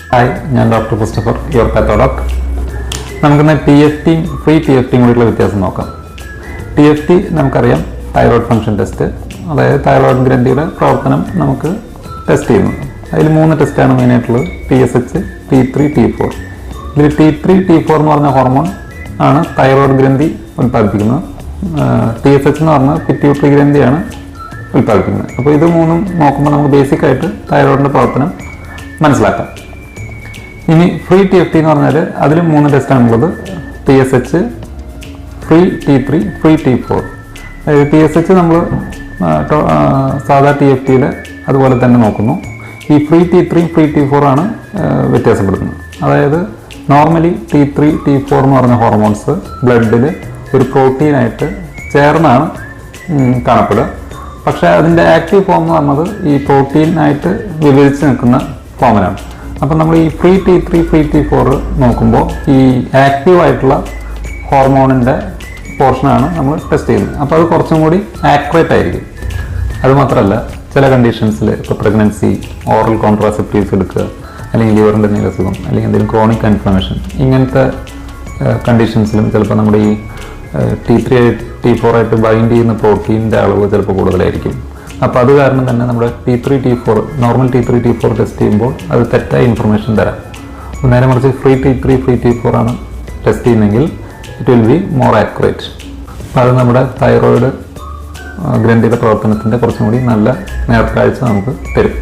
Hi, ഞാൻ doctor Christopher, your Pathodoc. നമുക്കിന്ന് T F ടിയും ഫ്രീ ടി എഫ് ടിയും കൂടിയുള്ള വ്യത്യാസം നോക്കാം. ടി എഫ് ടി നമുക്കറിയാം, തൈറോയ്ഡ് ഫംഗ്ഷൻ ടെസ്റ്റ്, അതായത് തൈറോയ്ഡ് ഗ്രന്ഥിയുടെ പ്രവർത്തനം നമുക്ക് ടെസ്റ്റ് ചെയ്യുന്നത്. അതിൽ 3 ടെസ്റ്റാണ് മെയിനായിട്ടുള്ളത്: TSH, T3, T4. ഇതിൽ T3, T4 എന്ന് പറഞ്ഞ ഹോർമോൺ ആണ് തൈറോയ്ഡ് ഗ്രന്ഥി ഉൽപ്പാദിപ്പിക്കുന്നത്. TSH എന്ന് പറഞ്ഞാൽ പിറ്റ്യൂട്ടറി ഗ്രന്ഥിയാണ് ഉൽപ്പാദിപ്പിക്കുന്നത്. അപ്പോൾ ഇത് മൂന്നും നോക്കുമ്പോൾ നമുക്ക് ബേസിക്കായിട്ട് തൈറോയിഡിൻ്റെ പ്രവർത്തനം മനസ്സിലാക്കാം. ഇനി ഫ്രീ ടി എഫ് ടി എന്ന് പറഞ്ഞാൽ അതിൽ 3 ടെസ്റ്റാണുള്ളത്: TSH, free T3, free T4. അതായത് TSH നമ്മൾ സാധാ ടി എഫ് ടിയിൽ അതുപോലെ തന്നെ നോക്കുന്നു. ഈ ഫ്രീ T3, ഫ്രീ T4 ആണ് വ്യത്യാസപ്പെടുന്നത്. അതായത് നോർമലി T3, T4 എന്ന് പറഞ്ഞ ഹോർമോൺസ് ബ്ലഡിൽ ഒരു പ്രോട്ടീനായിട്ട് ചേർന്നാണ് കാണപ്പെടുക. പക്ഷേ അതിൻ്റെ ആക്റ്റീവ് ഫോം എന്ന് പറഞ്ഞത് ഈ പ്രോട്ടീനായിട്ട് വിഭജിച്ച് നിൽക്കുന്ന ഫോമിലാണ്. അപ്പം നമ്മൾ ഈ ഫ്രീ T3, ഫ്രീ T4 നോക്കുമ്പോൾ ഈ ആക്റ്റീവ് ആയിട്ടുള്ള ഹോർമോണിൻ്റെ പോർഷനാണ് നമ്മൾ ടെസ്റ്റ് ചെയ്യുന്നത്. അപ്പോൾ അത് കുറച്ചും കൂടി ആക്യുറേറ്റ് ആയിരിക്കും. അതുമാത്രമല്ല, ചില കണ്ടീഷൻസിൽ ഇപ്പോൾ പ്രഗ്നൻസി, ഓറൽ കോൺട്രാസെപ്റ്റീവ്സ് എടുക്കുക, അല്ലെങ്കിൽ ലിവറിൻ്റെ എന്തെങ്കിലും അസുഖം, അല്ലെങ്കിൽ എന്തെങ്കിലും ക്രോണിക് ഇൻഫ്ലമേഷൻ, ഇങ്ങനത്തെ കണ്ടീഷൻസിലും ചിലപ്പോൾ നമ്മുടെ ഈ T3, T4 ആയിട്ട് ബൈൻഡ് ചെയ്യുന്ന പ്രോട്ടീൻ്റെ അളവ് ചിലപ്പോൾ കൂടുതലായിരിക്കും. അപ്പോൾ അത് കാരണം തന്നെ നമ്മുടെ T3, T4 normal T3, T4 test ചെയ്യുമ്പോൾ അത് തെറ്റായ ഇൻഫർമേഷൻ തരാം. നേരെ മറിച്ച് ഫ്രീ T3, ഫ്രീ T4 ആണ് ടെസ്റ്റ് ചെയ്യുന്നതെങ്കിൽ it will be more accurate. അപ്പോൾ അത് നമ്മുടെ തൈറോയിഡ് ഗ്രന്ഥിയുടെ പ്രവർത്തനത്തിൻ്റെ കുറച്ചും കൂടി നല്ല നേർക്കാഴ്ച നമുക്ക് തരും.